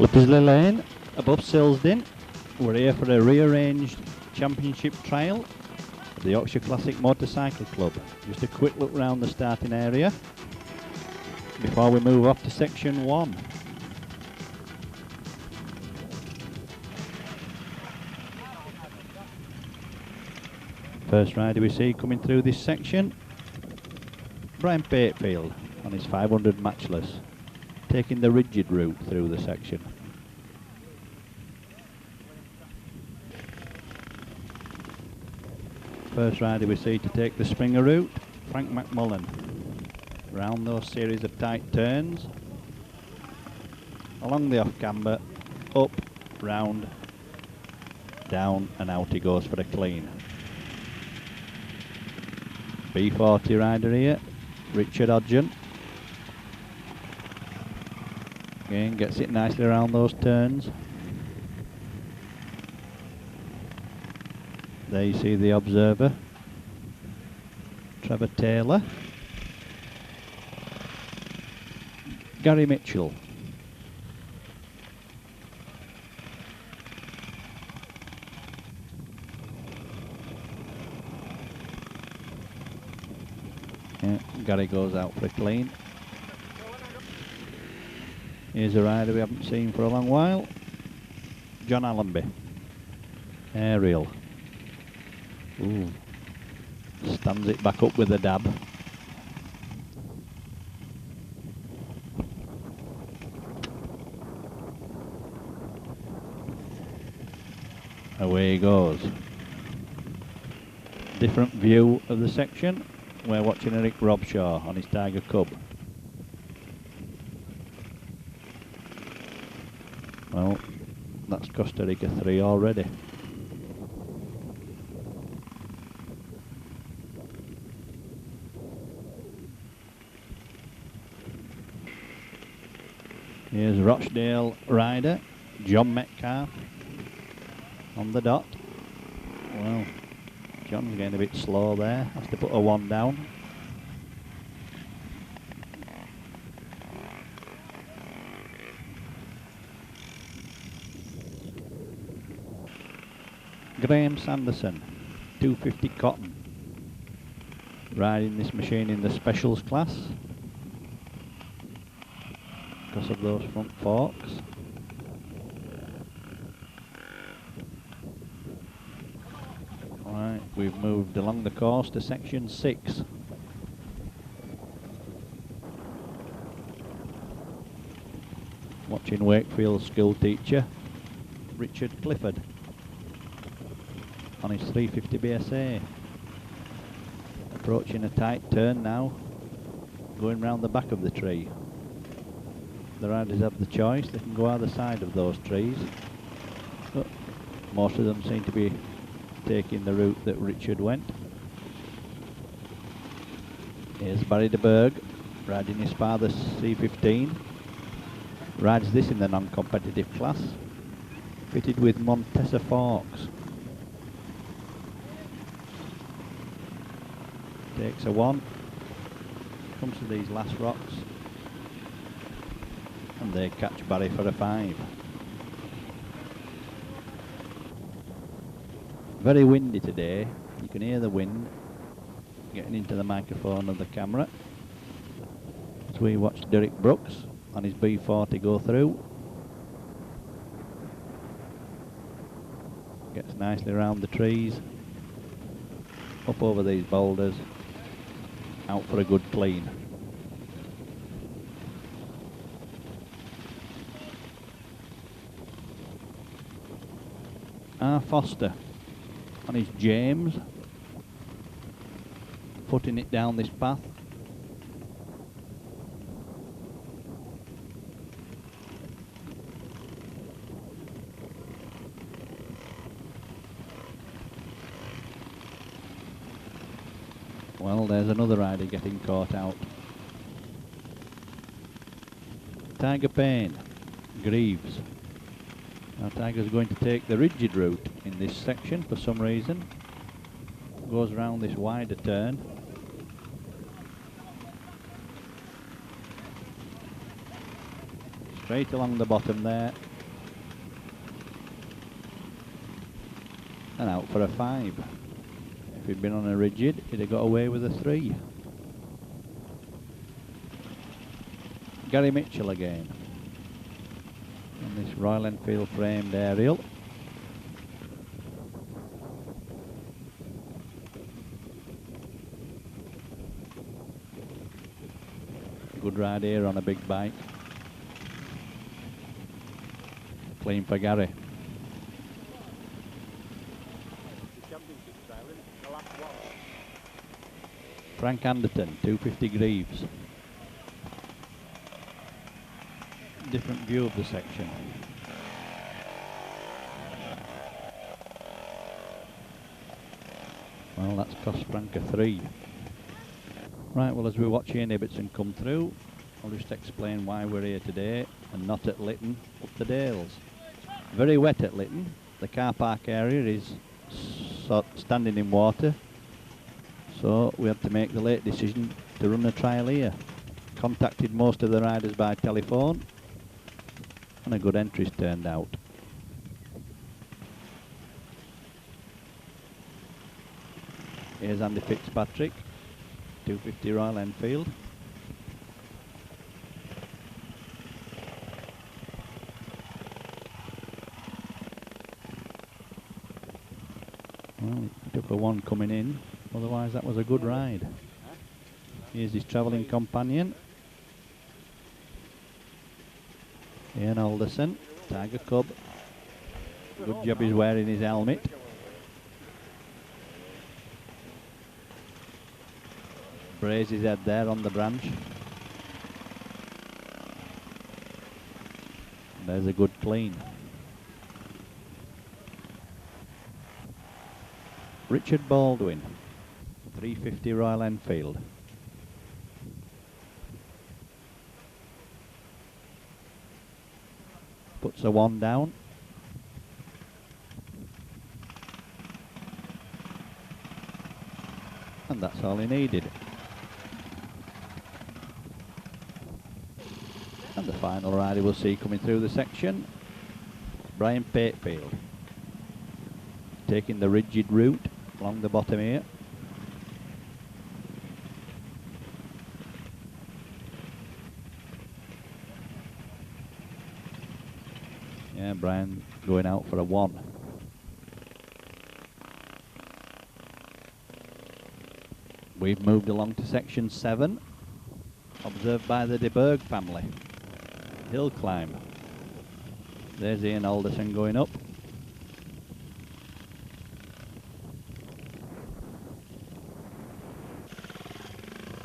Lippersly Lane, above Silsden. We're here for a rearranged championship trial of the Yorkshire Classic Motorcycle Club. Just a quick look round the starting area before we move off to section 1. First rider we see coming through this section, Brian Patefield on his 500 matchless, taking the rigid route through the section. First rider we see to take the Springer route, Frank McMullen. Round those series of tight turns, along the off-camber, up, round, down and out he goes for a clean. B40 rider here, Richard Hodgson. Again, gets it nicely around those turns. There you see the observer, Trevor Taylor. Gary Mitchell. Yeah, Gary goes out for a clean. Here's a rider we haven't seen for a long while, John Allenby. Aerial. Ooh. Stands it back up with a dab. Away he goes. Different view of the section. We're watching Eric Robshaw on his Tiger Cub. Well, that's Costa Rica 3 already. Here's Rochdale rider, John Metcalf on the dot. Well, John's getting a bit slow there, has to put a 1 down. Graham Sanderson, 250 cotton, riding this machine in the specials class because of those front forks. Alright, we've moved along the course to section 6. Watching Wakefield's school teacher, Richard Clifford, on his 350 BSA. Approaching a tight turn now, going round the back of the tree. The riders have the choice, they can go either side of those trees, but most of them seem to be taking the route that Richard went. Here's Barry de Berg riding his father's C15. Rides this in the non-competitive class, fitted with Montesa forks. Takes a 1, comes to these last rocks, and they catch Barry for a 5. Very windy today, you can hear the wind getting into the microphone of the camera as we watch Derek Brooks on his B40 go through. Gets nicely around the trees, up over these boulders, out for a good clean. R. Foster on his James, putting it down this path. Well, there's another rider getting caught out. Tiger Payne, Greaves. Now Tiger's going to take the rigid route in this section for some reason. Goes around this wider turn. Straight along the bottom there, and out for a 5. If he'd been on a rigid, he'd have got away with a 3. Gary Mitchell again on this Royal Enfield framed aerial. Good ride here on a big bike. Clean for Gary. Frank Anderton, 250 Greaves. Different view of the section. Well, that's cost Frank a 3. Right, well, as we watch Ian Ibbotson come through, I'll just explain why we're here today and not at Lytton, up the Dales. Very wet at Lytton. The car park area is standing in water, so we had to make the late decision to run a trial here. Contacted most of the riders by telephone, and a good entry's turned out. Here's Andy Fitzpatrick, 250 Royal Enfield. Well, he took a 1 coming in, otherwise that was a good ride. Here's his travelling companion, Ian Alderson, Tiger Cub. Good job he's wearing his helmet. Braze his head there on the branch. And there's a good clean. Richard Baldwin, 350 Royal Enfield. Puts a 1 down. And that's all he needed. And the final rider we'll see coming through the section, Brian Patefield, taking the rigid route along the bottom here. Yeah, Brian going out for a 1. We've moved along to section 7, observed by the De Burgh family. Hill climb. There's Ian Alderson going up.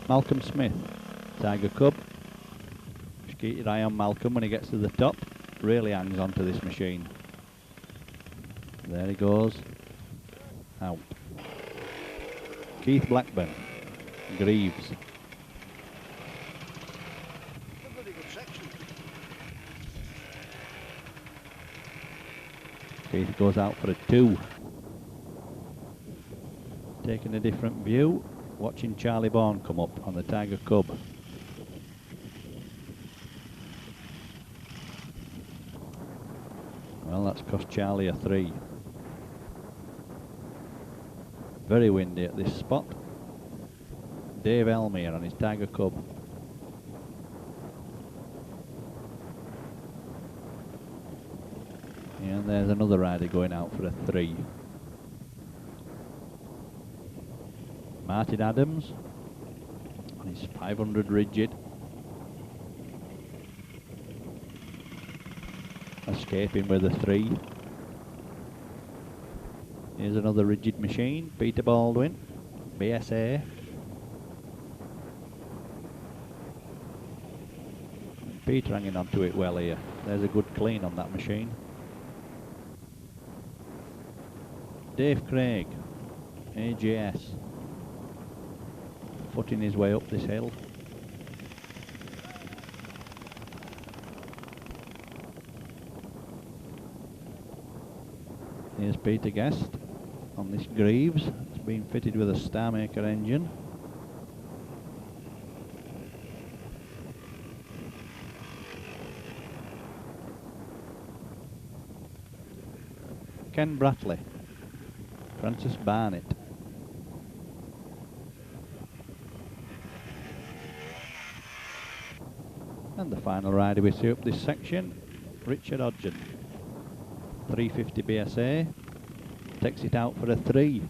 Malcolm Smith, Tiger Cub. Just keep your eye on Malcolm when he gets to the top. Really hangs onto this machine. There he goes. Out. Keith Blackburn, Greaves. Keith goes out for a 2. Taking a different view, watching Charlie Bourne come up on the Tiger Cub. Well, that's cost Charlie a 3. Very windy at this spot. Dave Elmere on his Tiger Cub. And there's another rider going out for a 3. Martin Adams on his 500 rigid. Escaping with a 3. Here's another rigid machine, Peter Baldwin, BSA. Peter hanging onto it well here. There's a good clean on that machine. Dave Craig, AJS, footing his way up this hill. Here's Peter Guest on this Greaves. It's been fitted with a Star Maker engine. Ken Bratley, Francis Barnett. And the final rider we see up this section, Richard Hodgson. 350 BSA. Takes it out for a 3.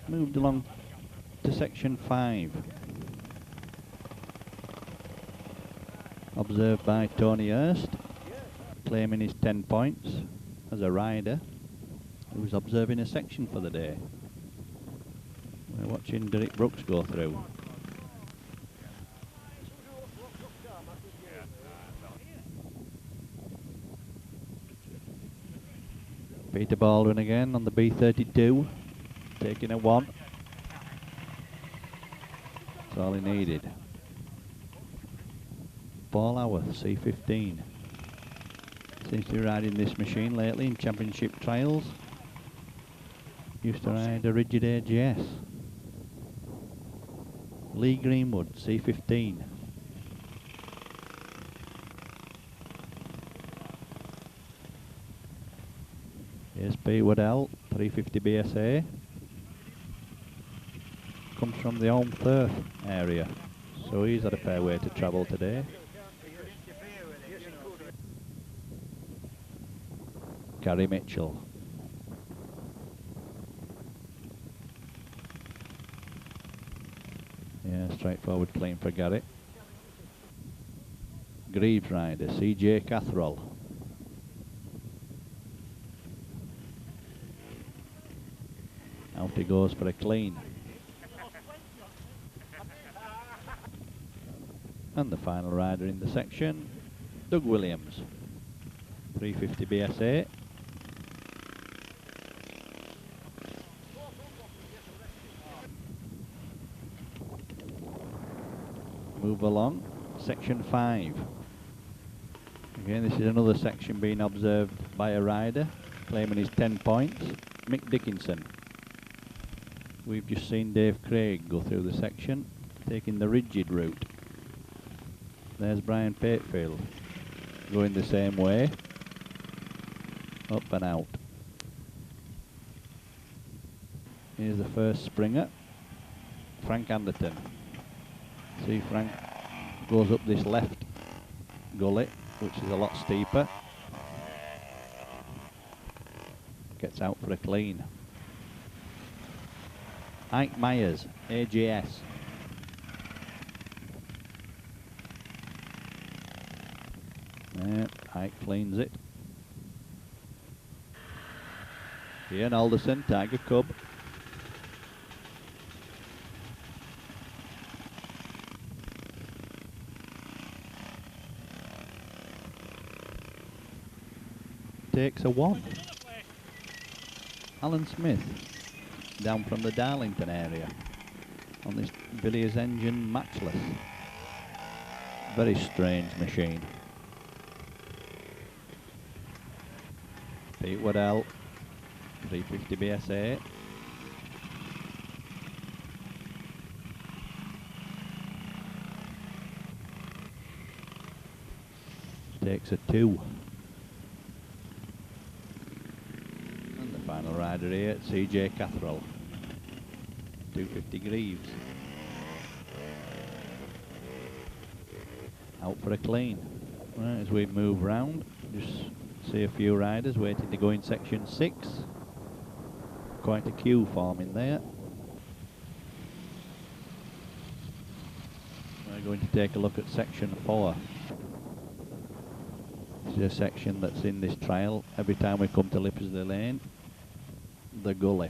Moved along to section 5. Observed by Tony Hurst, claiming his 10 points as a rider who was observing a section for the day. We're watching Derek Brooks go through. Peter Baldwin again on the B32, taking a 1. That's all he needed. Paul Howarth, C15. Seems to be riding this machine lately in championship trials. Used to ride a rigid AGS. Lee Greenwood, C15. Here's Pete Waddell, 350 BSA. Comes from the home turf area, so he's had a fair way to travel today. Gary Mitchell. Yeah, straightforward clean for Gary. Greaves rider, CJ Catherall. Out he goes for a clean. And the final rider in the section, Doug Williams. 350 BSA. Move along, section 5. Again, this is another section being observed by a rider, claiming his 10 points, Mick Dickinson. We've just seen Dave Craig go through the section, taking the rigid route. There's Brian Patefield, going the same way, up and out. Here's the first springer, Frank Anderton. See, Frank goes up this left gully, which is a lot steeper. Gets out for a clean. Ike Myers, AGS. Yeah, Ike cleans it. Ian Alderson, Tiger Cub. Takes a 1. Alan Smith, down from the Darlington area, on this Villiers engine matchless. Very strange machine. Pete Waddell, 350 BSA. Takes a 2. And the final rider here, CJ Catherall, 250 Greaves. Out for a clean. Right, as we move round, just see a few riders waiting to go in section 6. Quite a queue forming there. We're going to take a look at section 4. This is a section that's in this trial every time we come to Lippersly Lane, the Gully.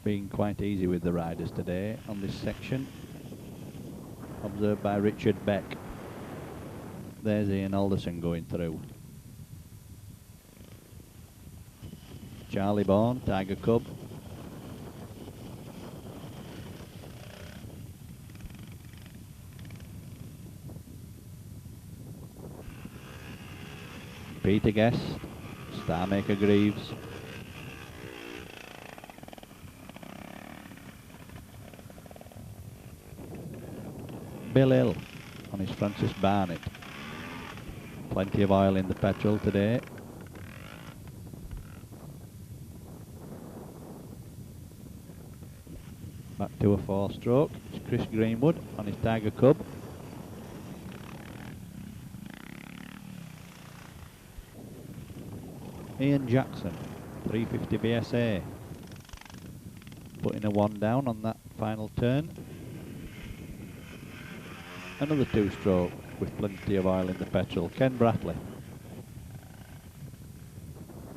Being quite easy with the riders today on this section. Observed by Richard Beck. There's Ian Alderson going through. Charlie Bourne, Tiger Cub. Peter Guest, Starmaker Greaves. Bill Hill on his Francis Barnett. Plenty of oil in the petrol today. Back to a 4-stroke. It's Chris Greenwood on his Tiger Cub. Ian Jackson, 350 BSA. Putting a 1 down on that final turn. Another 2-stroke with plenty of oil in the petrol. Ken Bratley.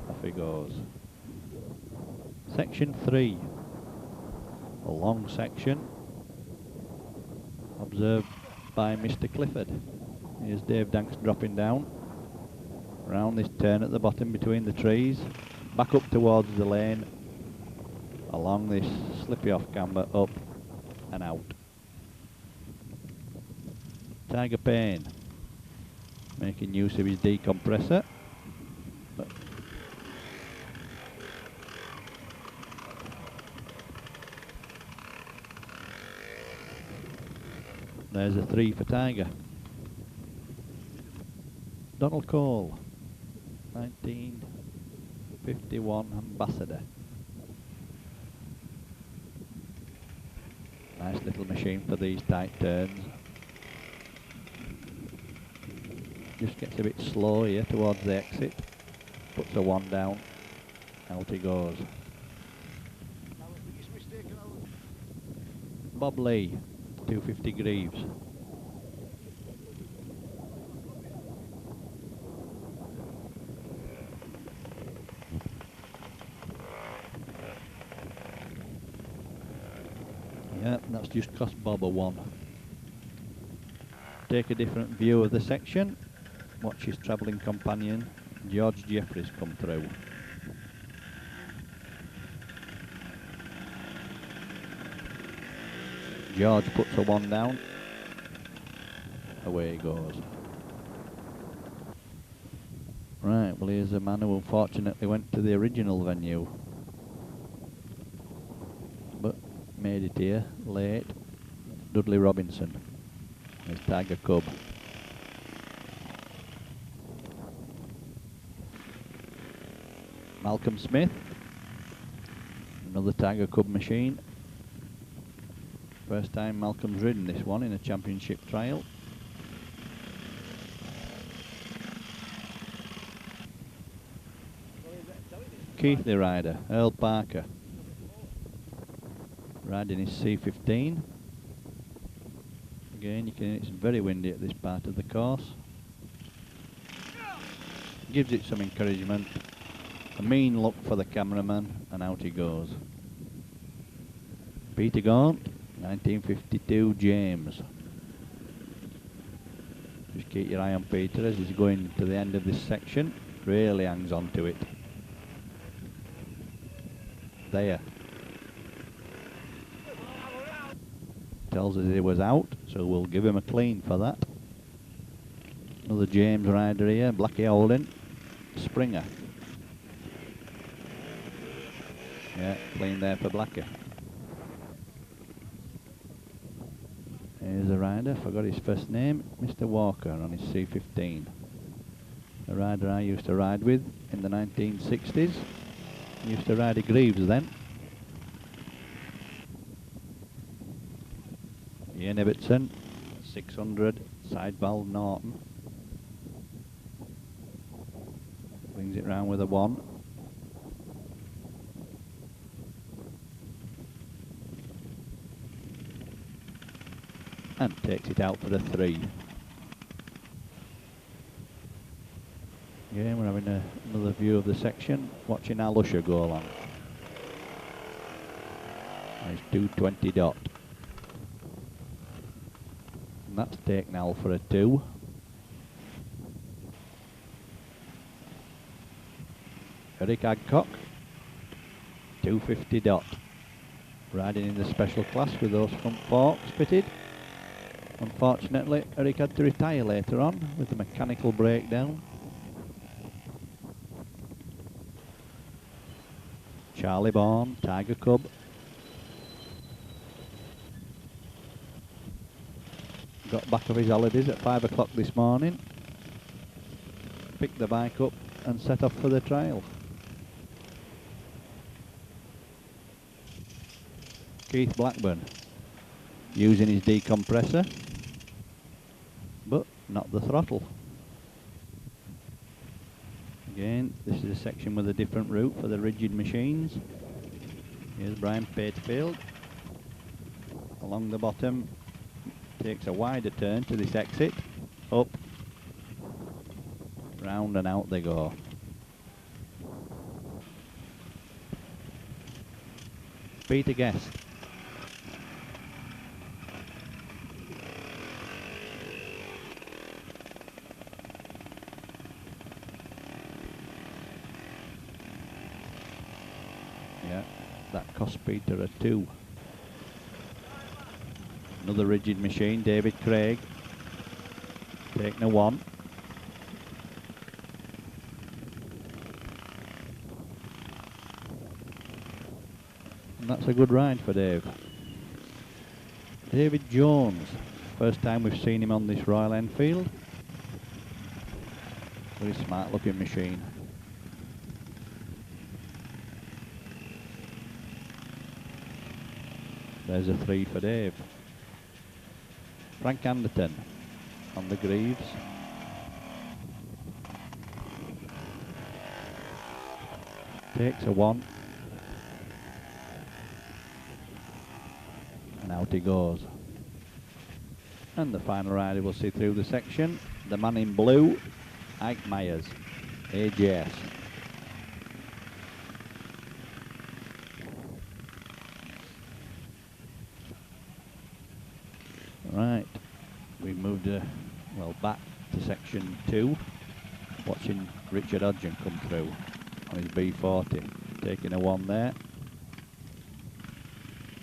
Off he goes. Section 3. A long section. Observed by Mr. Clifford. Here's Dave Danks dropping down. Round this turn at the bottom between the trees. Back up towards the lane. Along this slippy off camber, up and out. Tiger Payne making use of his decompressor. But there's a 3 for Tiger. Donald Cole, 1951 Ambassador. Nice little machine for these tight turns. Just gets a bit slow here towards the exit. Puts a 1 down. Out he goes. Bob Lee, 250 Greaves. Yeah, that's just cost Bob a 1. Take a different view of the section. Watch his travelling companion, George Jeffries, come through. George puts a 1 down. Away he goes. Right, well here's a man who unfortunately went to the original venue, but made it here late. Dudley Robinson, his Tiger Cub. Malcolm Smith, another Tiger Cub machine. First time Malcolm's ridden this one in a championship trial. Keithley rider, Earl Parker, riding his C15. Again, it's very windy at this part of the course. Gives it some encouragement. A mean look for the cameraman, and out he goes. Peter Gaunt, 1952 James. Just keep your eye on Peter as he's going to the end of this section. Really hangs on to it. There. Tells us he was out, so we'll give him a clean for that. Another James rider here, Blackie Holding, Springer. Yeah, clean there for Blackie. Here's a rider, forgot his first name, Mr. Walker on his C15. A rider I used to ride with in the 1960s. Used to ride a Greaves then. Ian Ibbotson, 600, side valve Norton. Brings it round with a 1. And takes it out for a 3. Again, we're having another view of the section, watching Al Usher go along. Nice 220 dot. And that's taken Al for a 2. Eric Adcock, 250 dot. Riding in the special class with those front forks fitted. Unfortunately, Eric had to retire later on with the mechanical breakdown. Charlie Bourne, Tiger Cub. Got back of his holidays at 5 o'clock this morning. pick the bike up and set off for the trial. Keith Blackburn using his decompressor, but not the throttle. Again, this is a section with a different route for the rigid machines. Here's Brian Paterfield. Along the bottom, takes a wider turn to this exit, up, round and out they go. Peter Guest. Yeah, that cost Peter a 2. Another rigid machine, David Craig, taking a 1. And that's a good ride for Dave. David Jones, first time we've seen him on this Royal Enfield. Very smart looking machine. There's a 3 for Dave. Frank Anderton on the Greaves. Takes a 1. And out he goes. And the final rider we'll see through the section, the man in blue, Ike Myers, AJS. Right, we moved back to section 2, watching Richard Hodgson come through on his B40, taking a 1 there.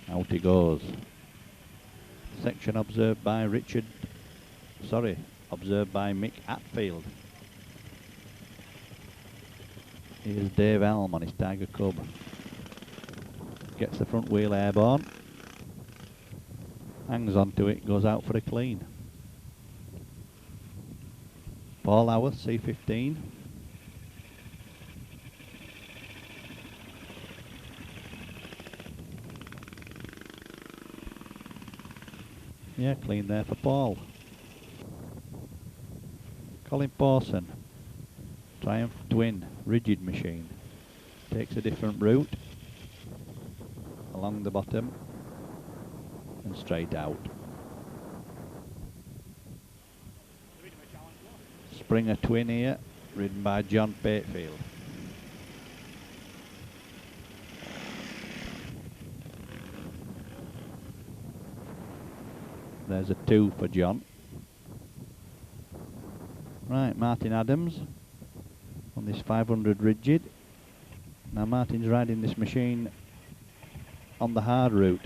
Out he goes. Section observed by Mick Atfield. Here's Dave Elm on his Tiger Cub. Gets the front wheel airborne. Hangs onto it, goes out for a clean. Paul Howarth, C15. Yeah, clean there for Paul. Colin Pawson, Triumph Twin, rigid machine. Takes a different route. Along the bottom. And straight out. Springer Twin here, ridden by John Patefield. There's a 2 for John. Right, Martin Adams on this 500 rigid. Now Martin's riding this machine on the hard route.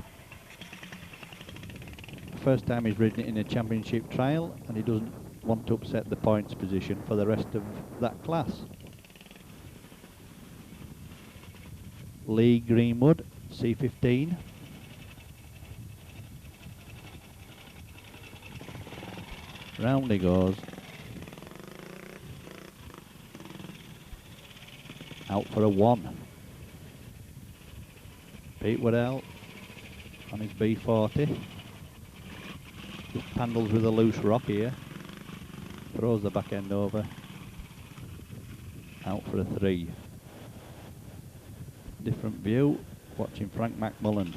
First time he's ridden it in a championship trial, and he doesn't want to upset the points position for the rest of that class. Lee Greenwood, C15. Round he goes. Out for a 1. Pete Waddell on his B40. Just handles with a loose rock here. Throws the back end over. Out for a 3. Different view. Watching Frank McMullen.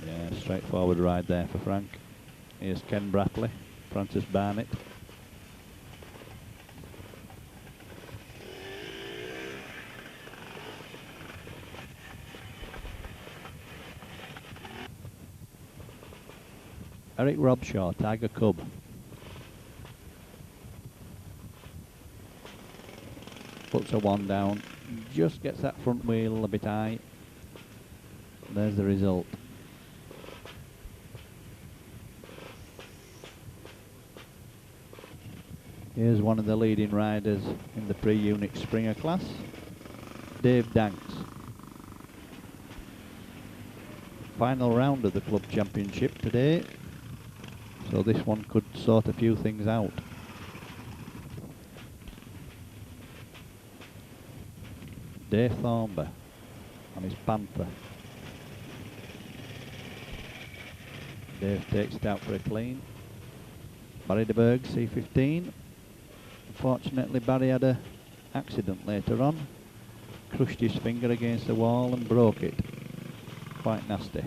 Yeah, straightforward ride there for Frank. Here's Ken Bratley, Francis Barnett. Eric Robshaw, Tiger Cub. Puts a 1 down, just gets that front wheel a bit high. There's the result. Here's one of the leading riders in the pre-Unix Springer class, Dave Danks. Final round of the club championship today, so this one could sort a few things out. Dave Thornber on his Panther. Dave takes it out for a clean. Barry de Berg, C15. Unfortunately, Barry had a accident later on. Crushed his finger against the wall and broke it. Quite nasty.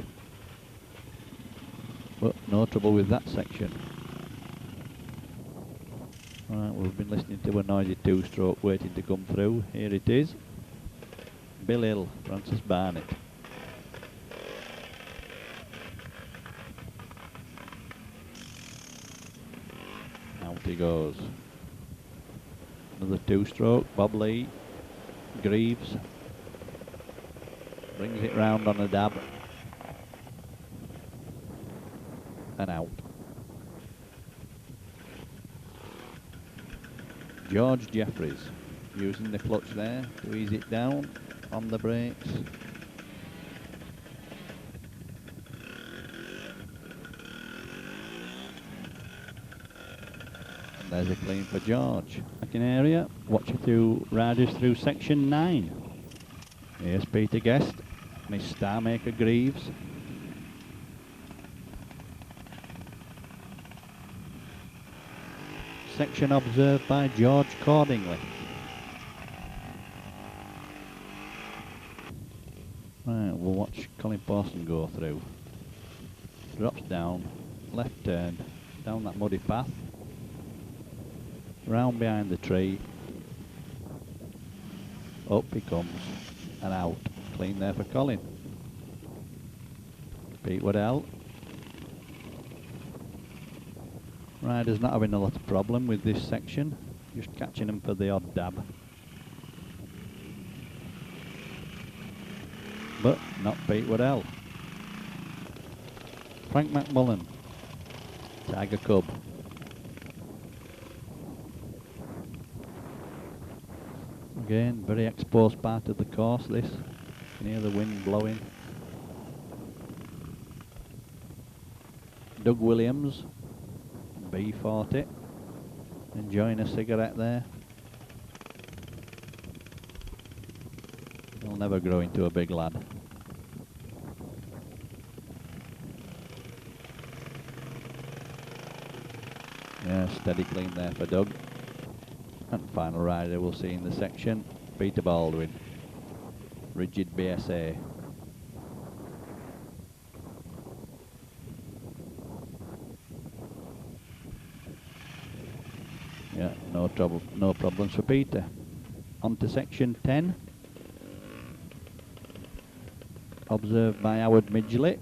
But no trouble with that section. Right, we've been listening to a noisy two-stroke waiting to come through. Here it is. Bill Hill, Francis Barnett. Out he goes. Another two-stroke. Bob Lee. Greaves. Brings it round on a dab. And out. George Jeffries using the clutch there to ease it down on the brakes. And there's a clean for George. Second area, watch a few riders through section 9. Here's Peter Guest and his Star Maker Greaves. Section observed by George Cordingley. Right, we'll watch Colin Pawson go through. Drops down, left turn, down that muddy path, round behind the tree, up he comes, and out. Clean there for Colin. Pete Waddell. Riders not having a lot of problem with this section, just catching them for the odd dab. But not Pete Waddell. Frank McMullen, Tiger Cub. Again, very exposed part of the course this. You can hear the wind blowing. Doug Williams, B40, enjoying a cigarette there. He'll never grow into a big lad. Yeah, steady clean there for Doug. And final rider we'll see in the section, Peter Baldwin, Rigid BSA. Yeah, no trouble, no problems for Peter. On to section 10. Observed by Howard Midgley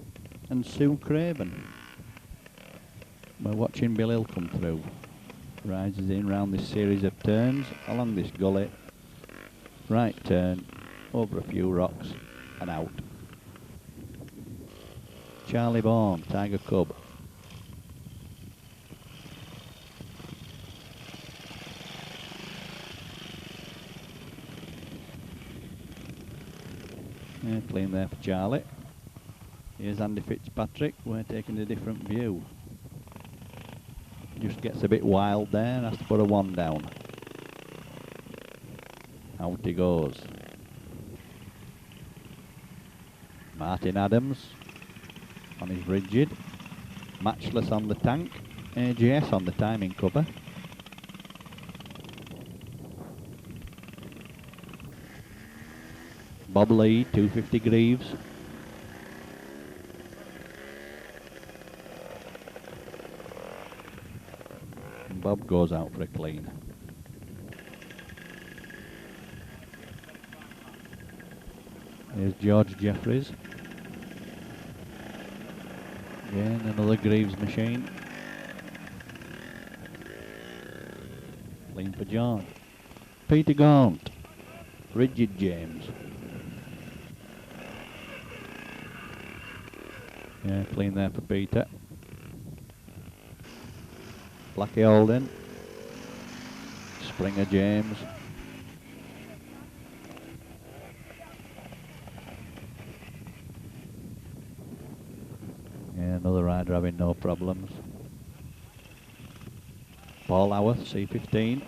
and Sue Craven. We're watching Bill Hill come through. Rises in round this series of turns, along this gully. Right turn, over a few rocks, and out. Charlie Bourne, Tiger Cub. Yeah, clean there for Charlie. Here's Andy Fitzpatrick. We're taking a different view. Just gets a bit wild there, has to put a 1 down. Out he goes. Martin Adams on his rigid. Matchless on the tank. AGS on the timing cover. Bob Lee, 250 Greaves. And Bob goes out for a clean. Here's George Jeffries. Again, another Greaves machine. Clean for John. Peter Gaunt. Rigid James. Yeah, clean there for Peter. Blackie Holden. Springer James. another rider having no problems. Paul Howarth, C15.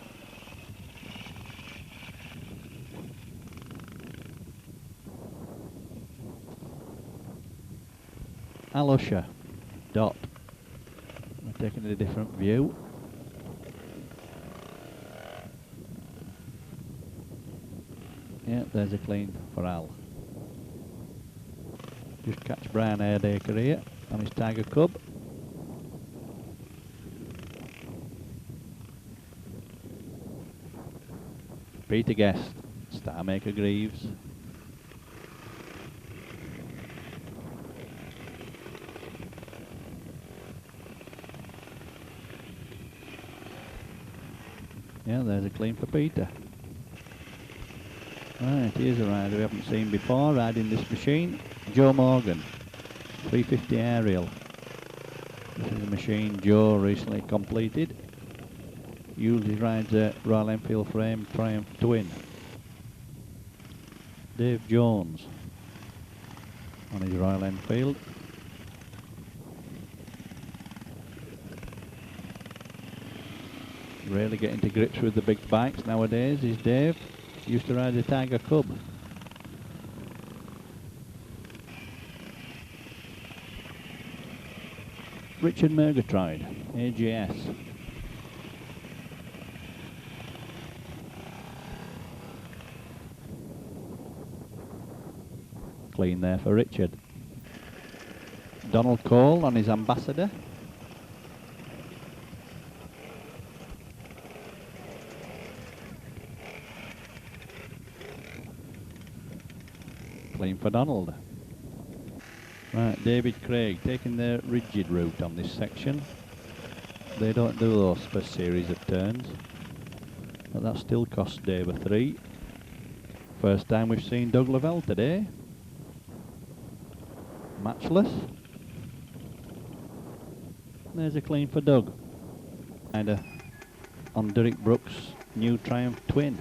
Al Usher, Dot. We're taking a different view. Yeah, there's a clean for Al. Just catch Brian Airdacre here on his Tiger Cub. Peter Guest, Starmaker Greaves. Yeah, there's a clean for Peter. Right, here's a rider we haven't seen before riding this machine. Joe Morgan, 350 aerial. This is a machine Joe recently completed. Usually rides a Royal Enfield frame Triumph Twin. Dave Jones on his Royal Enfield. Really getting to grips with the big bikes nowadays is Dave. Used to ride a Tiger Cub. Richard Murgatroyd, AGS. Clean there for Richard. Donald Cole on his Ambassador. Clean for Donald. Right, David Craig taking the rigid route on this section. They don't do those first series of turns, but that still costs Dave a 3. First time we've seen Doug Lavelle today. Matchless. There's a clean for Doug. On Derek Brooks' new Triumph Twin.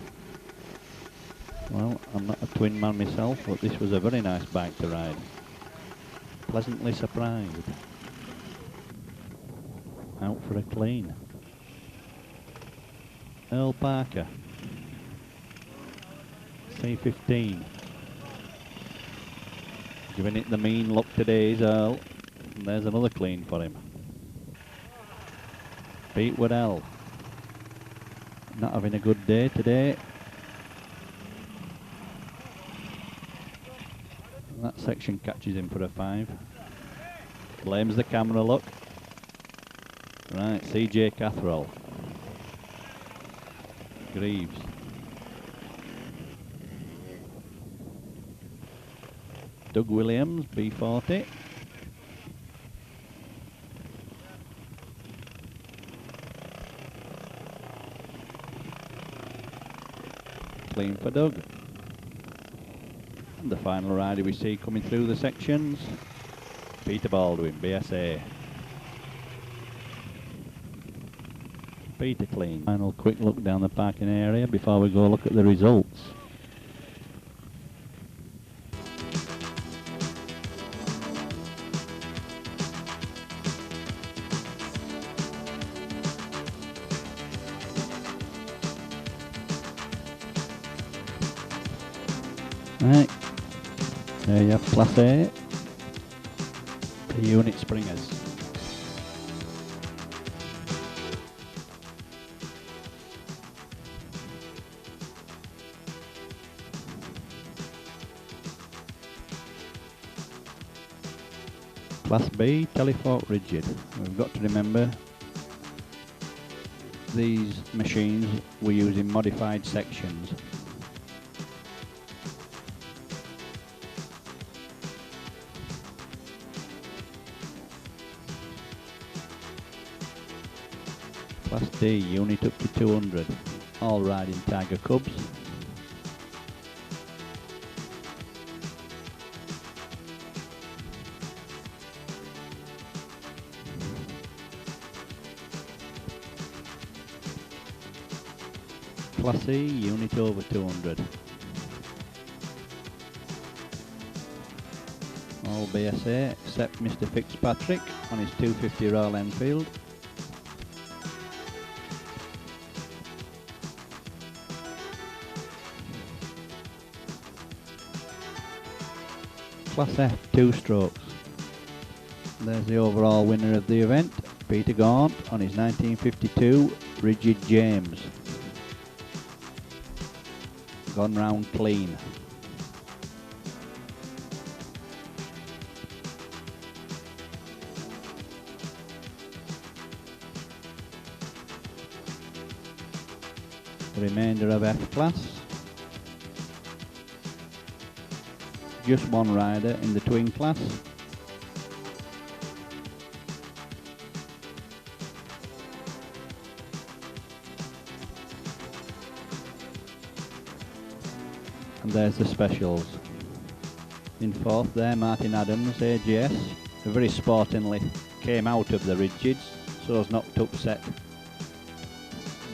Well, I'm not a twin man myself, but this was a very nice bike to ride. Pleasantly surprised. Out for a clean. Earl Parker, C15. Giving it the mean look today is Earl. And there's another clean for him. Pete Waddell. Not having a good day today. That section catches him for a 5. Blames the camera, look. Right, CJ Catherall. Greaves. Doug Williams, B40. Clean for Doug. And the final rider we see coming through the sections, Peter Baldwin, BSA. Peter clean. Final quick look down the parking area before we go look at the results. Right, there you have Class A, the unit springers. Class B, Telefork rigid. We've got to remember these machines were using modified sections. Class D, unit up to 200, all riding Tiger Cubs. Class E, unit over 200. All BSA except Mr Fitzpatrick on his 250 Royal Enfield. Class F 2 strokes. There's the overall winner of the event, Peter Gaunt on his 1952 Rigid James. Gone round clean. The remainder of F class. Just one rider in the twin class. And there's the specials. In fourth there, Martin Adams, AGS, who very sportingly came out of the rigids so as not to upset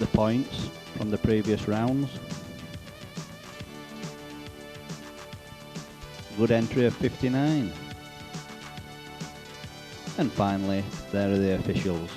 the points from the previous rounds. Good entry of 59. And finally, there are the officials.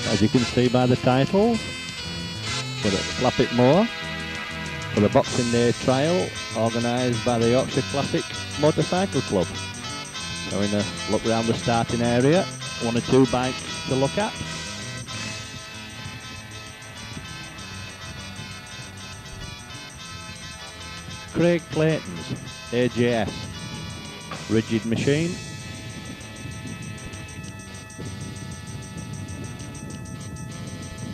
As you can see by the titles, for the Flappit Moor, for the Boxing Day trial organised by the Yorkshire Classic Motorcycle Club. So in a look round the starting area, one or two bikes to look at. Craig Clayton's AJS rigid machine.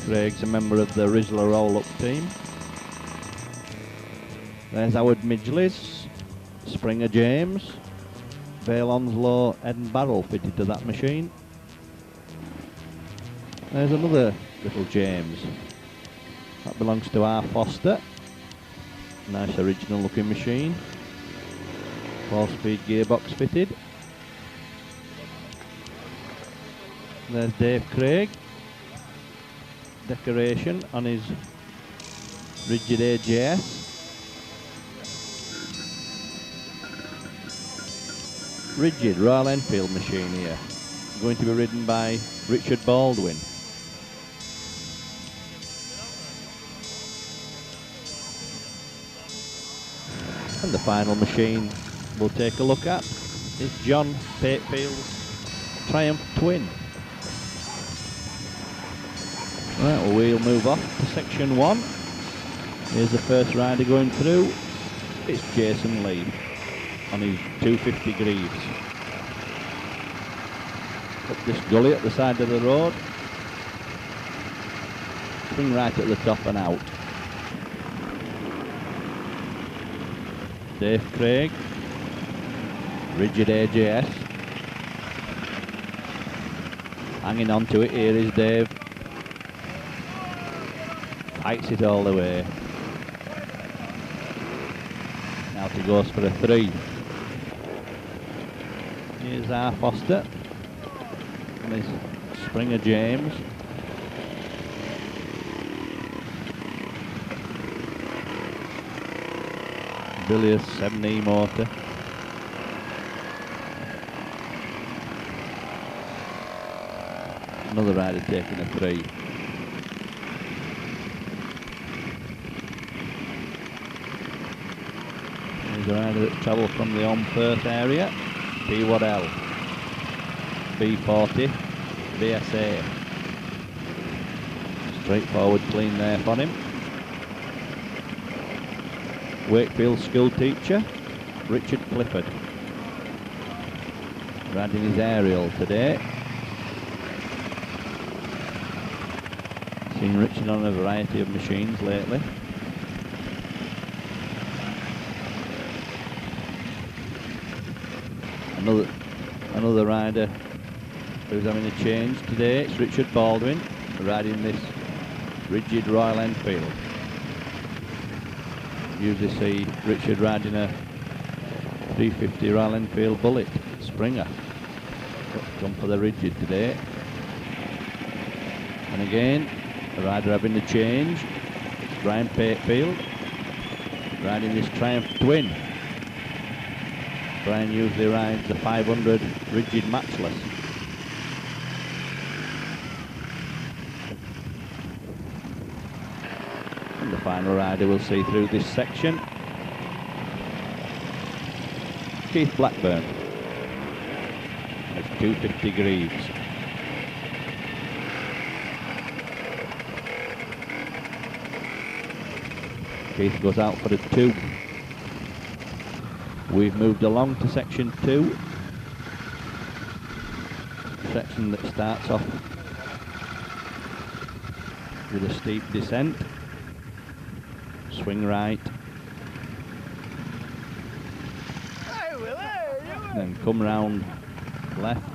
Craig's a member of the Rizzler roll-up team. There's Howard Midgley's Springer James. Vale Onslow head and barrel fitted to that machine. There's another little James. That belongs to R. Foster. Nice original looking machine. 4-speed gearbox fitted. There's Dave Craig. Decoration on his rigid AJS. Rigid Royal Enfield machine here. Going to be ridden by Richard Baldwin. And the final machine we'll take a look at is John Patefield's Triumph Twin. Right, well, we'll move off to section 1. Here's the first rider going through. It's Jason Lee on his 250 Greaves. Up this gully at the side of the road. Swing right at the top and out. Dave Craig, rigid AJS. Hanging on to it, here is Dave. Fights it all the way. Now he goes for a 3. Here's R. Foster and his Springer James. Billy's 7E motor. Another rider taking a 3. He's a rider that travelled from the Perth area. B1L, B40, BSA. Straightforward clean there for him. Wakefield school teacher, Richard Clifford. Riding his aerial today. Seen Richard on a variety of machines lately. Another rider who's having a change today. It's Richard Baldwin riding this rigid Royal Enfield. Usually see Richard riding a 350 Royal Enfield Bullet Springer. Gone for the rigid today. And again, a rider having a change. It's Brian Patefield riding this Triumph Twin. Brian usually rides the 500 rigid matchless. And the final rider we'll see through this section, Keith Blackburn. It's 250 Greaves. Keith goes out for a 2. We've moved along to section 2. Section that starts off with a steep descent. Swing right. Then come round left.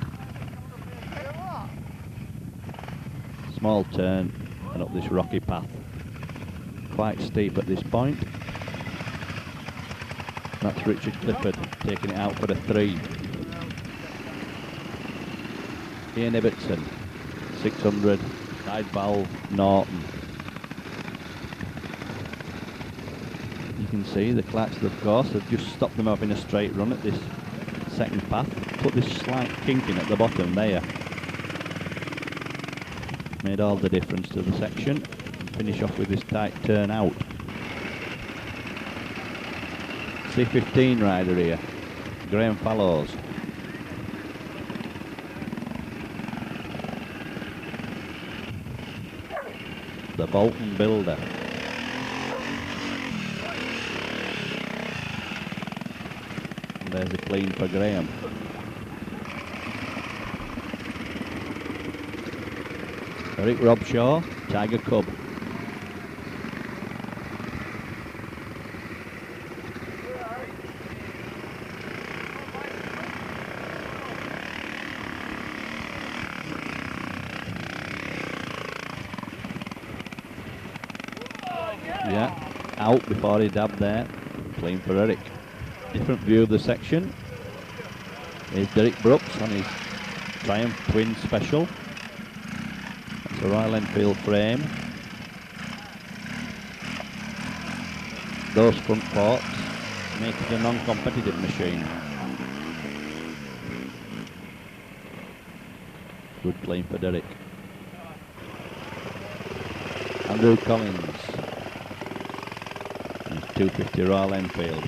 Small turn and up this rocky path. Quite steep at this point. That's Richard Clifford taking it out for a 3. Ian Ibbotson, 600, side valve, Norton. You can see the Clarks, of course, have just stopped them up in a straight run at this second path. Put this slight kink in at the bottom there. Made all the difference to the section. Finish off with this tight turn out. C15 rider here, Graham Fallows. The Bolton Builder. And there's a clean for Graham. Eric Robshaw, Tiger Cub. Yeah, out before he dabbed there. Clean for Eric. Different view of the section. Here's Derek Brooks on his Triumph Twin Special. That's a Royal Enfield frame. Those front forks make it a non-competitive machine. Good clean for Derek. Andrew Collins. 250 Royal Enfield.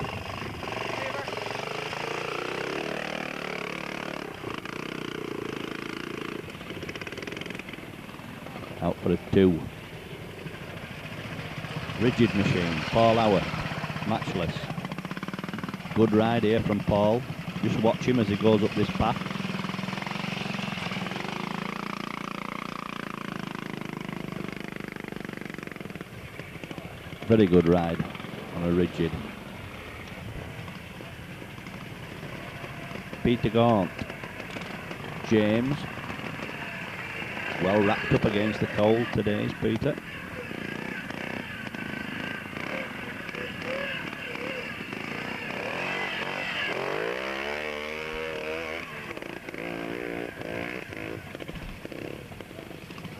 Out for a 2. Rigid machine, Paul Howarth, matchless. Good ride here from Paul. Just watch him as he goes up this path. Very good ride on a rigid. Peter Gaunt, James, well wrapped up against the cold today is Peter.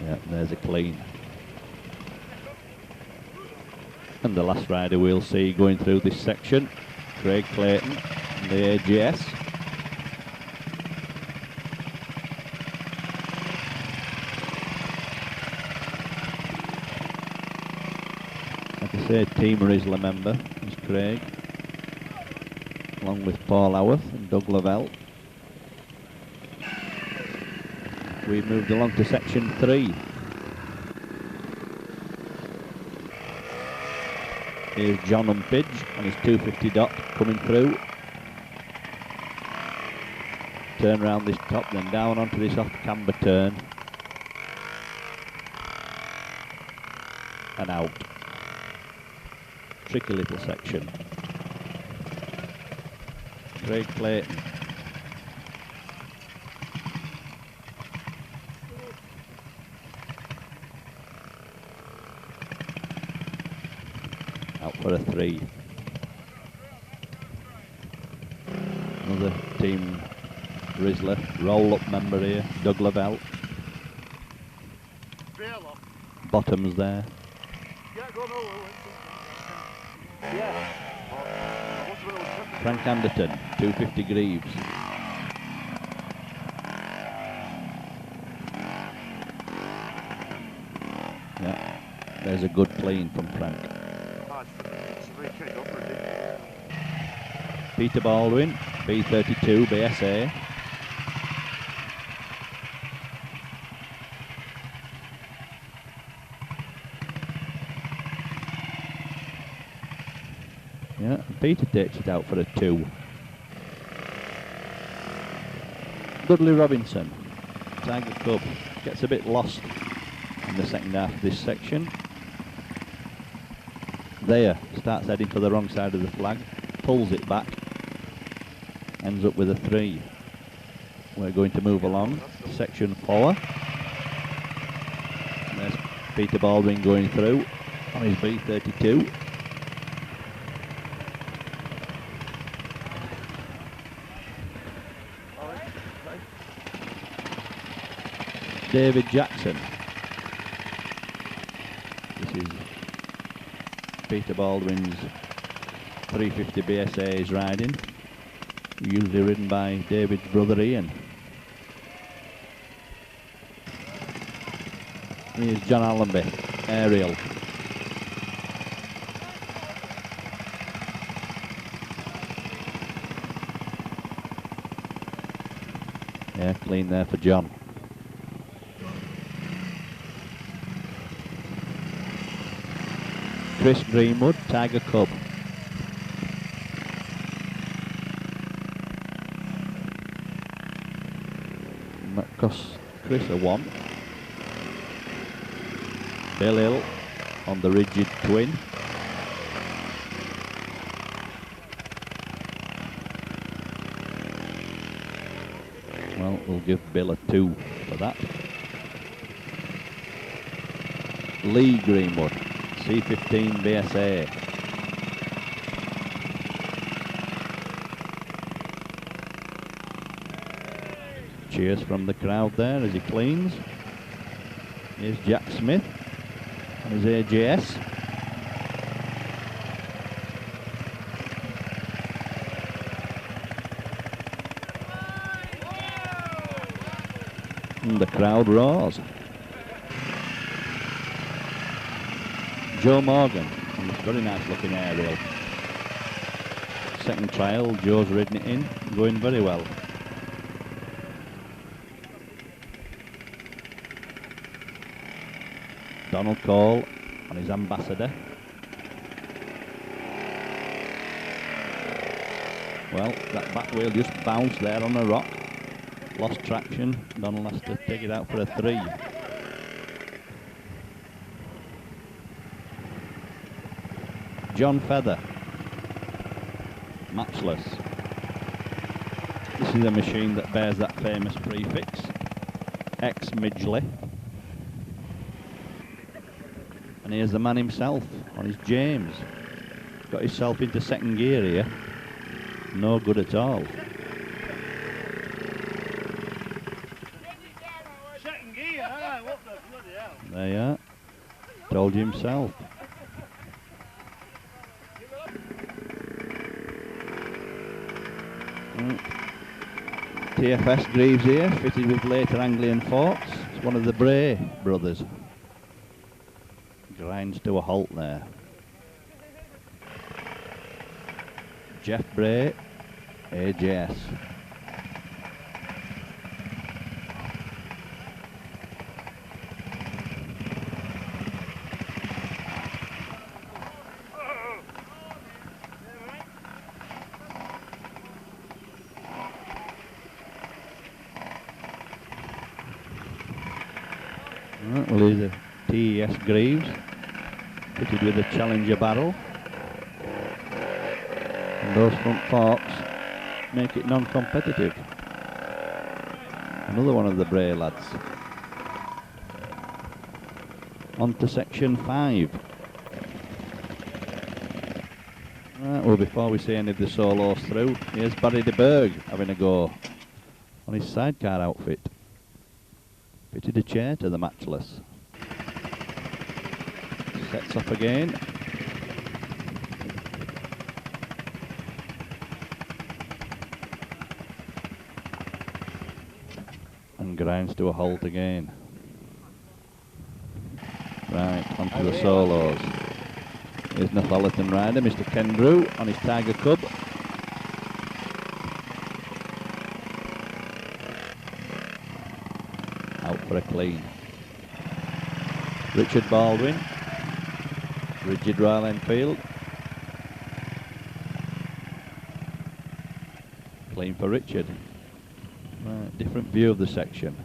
Yeah, there's a clean. And the last rider we'll see going through this section, Craig Clayton, the AGS. Like I say, Team Rizla member is Craig. along with Paul Howarth and Doug Lavelle. We've moved along to section 3. Here's John Umpage on his 250 dot coming through. Turn around this top, then down onto this off camber turn. And out. Tricky little section. Craig Clayton. Out for a 3. Another team Rizzler, roll-up member here, Doug Lavelle. Bottoms there. Frank Anderton, 250 Greaves. Yeah, there's a good clean from Frank. Peter Baldwin, B32 BSA. Yeah, Peter takes it out for a 2. Dudley Robinson, Tiger Cub, gets a bit lost in the second half of this section. There, starts heading for the wrong side of the flag, pulls it back, ends up with a 3. We're going to move along, section 4. And there's Peter Baldwin going through on his B32. David Jackson. This is Peter Baldwin's 350 BSA is riding. Usually ridden by David's brother Ian. Here's John Allenby, aerial. Yeah, clean there for John. Chris Greenwood, Tiger Cub. That costs Chris a 1. Bill Hill on the rigid twin. Well, we'll give Bill a 2 for that. Lee Greenwood, C15 BSA. Cheers from the crowd there as he cleans. Here's Jack Smith on his AJS. And the crowd roars. Joe Morgan on this very nice looking aerial. Second trial, Joe's ridden it in, going very well. Donald Cole on his Ambassador. Well, that back wheel just bounced there on a rock. Lost traction. Donald has to take it out for a 3. John Feather, Matchless. This is a machine that bears that famous prefix, ex-Midgley. And here's the man himself on his James. Got himself into second gear here. No good at all. Second gear, aye, what the bloody hell? There you are. Told you himself. TFS Greaves here, fitted with later Anglian forks. It's one of the Bray brothers. Grinds to a halt there. Jeff Bray AJS. Right, well, here's a TES Greaves, fitted with a Challenger barrel. And those front forks make it non-competitive. Another one of the Bray lads. On to section 5. Right, well, before we see any of the solos through, here's Barry de Berg having a go on his sidecar outfit. Fitted a chair to the matchless. Sets up again. And grinds to a halt again. Right, onto the solos. Here's Northallerton rider, Mr. Kendrew, on his Tiger Cub. Out for a clean. Richard Baldwin, Rigid Royal Enfield. Clean for Richard. Right, different view of the section.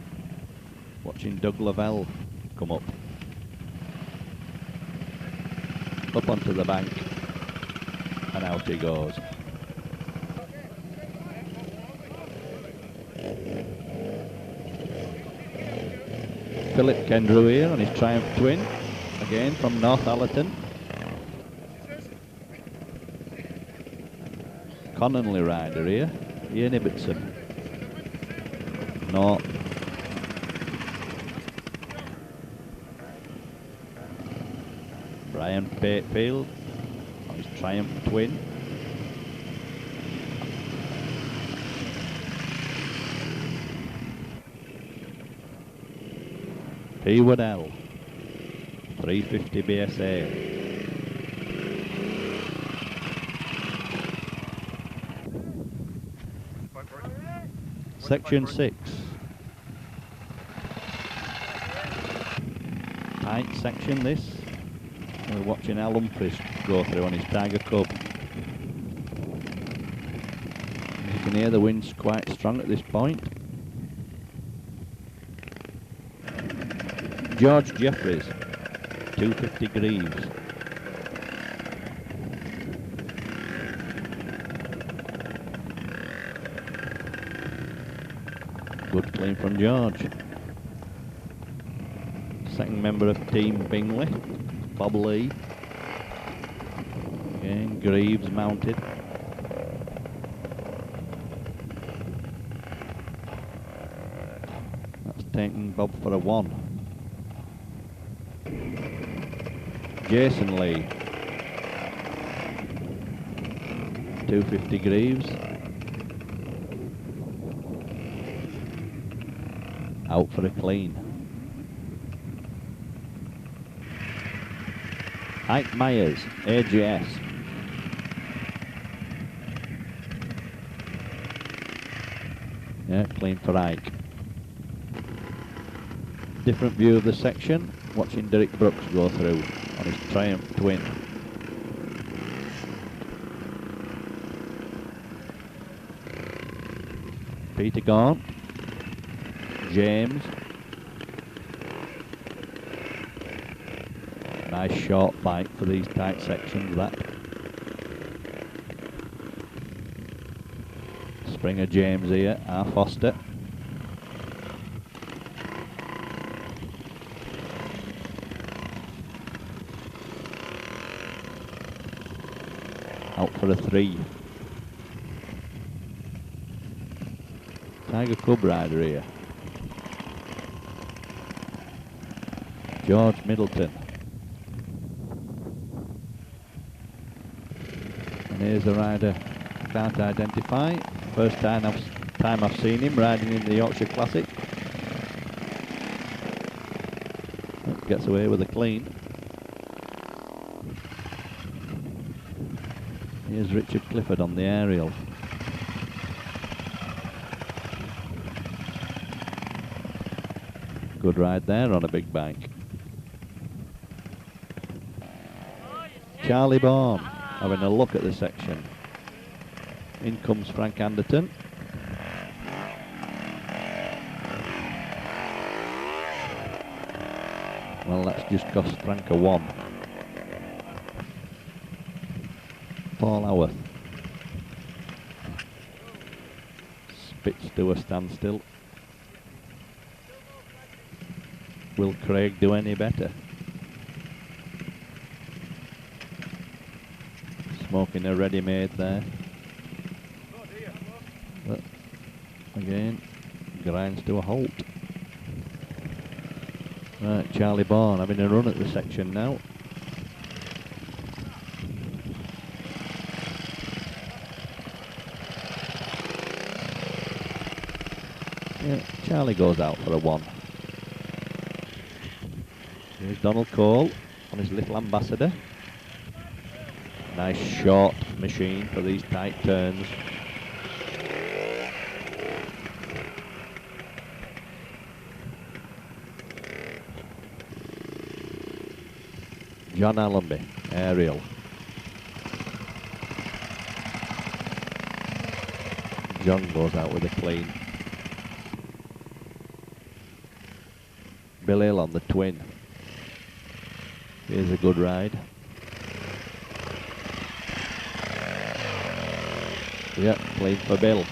Watching Doug Lavelle come up. Up onto the bank, and out he goes. Philip Kendrew here on his Triumph Twin, again from Northallerton. Connolly rider here, Ian Ibbotson. No. Brian Patefield on his Triumph Twin. P. Waddell, 350 BSA. Section 6. Tight section this. We're watching Al Humphries go through on his Tiger Cub. You can hear the wind's quite strong at this point. George Jeffries, 250 Greaves. Good clean from George. Second member of Team Bingley, Bob Lee. Again, Greaves mounted. That's taking Bob for a 1. Jason Lee, 250 Greaves. Out for a clean. Ike Myers, AGS. Yeah, clean for Ike. Different view of the section, watching Derek Brooks go through on his Triumph Twin. Peter Gaunt, James. Nice short bike for these tight sections, that. Springer James here, R. Foster. Out for a 3. Tiger Cub rider here. George Middleton. And here's the rider I can't identify. First time I've seen him riding in the Yorkshire Classic. Gets away with a clean. Here's Richard Clifford on the aerial. Good ride there on a big bike. Charlie Bourne having a look at the section. In comes Frank Anderton. Well, that's just cost Frank a 1. Paul Howarth spits to a standstill. Will Craig do any better? Smoking a ready-made there. But again, grinds to a halt. Right, Charlie Bourne having a run at the section now. Yeah, Charlie goes out for a 1. Here's Donald Cole on his little Ambassador. Nice short machine for these tight turns. John Allenby, aerial. John goes out with a clean. Bill Hill on the twin. Here's a good ride. Yeah, clean for Bill.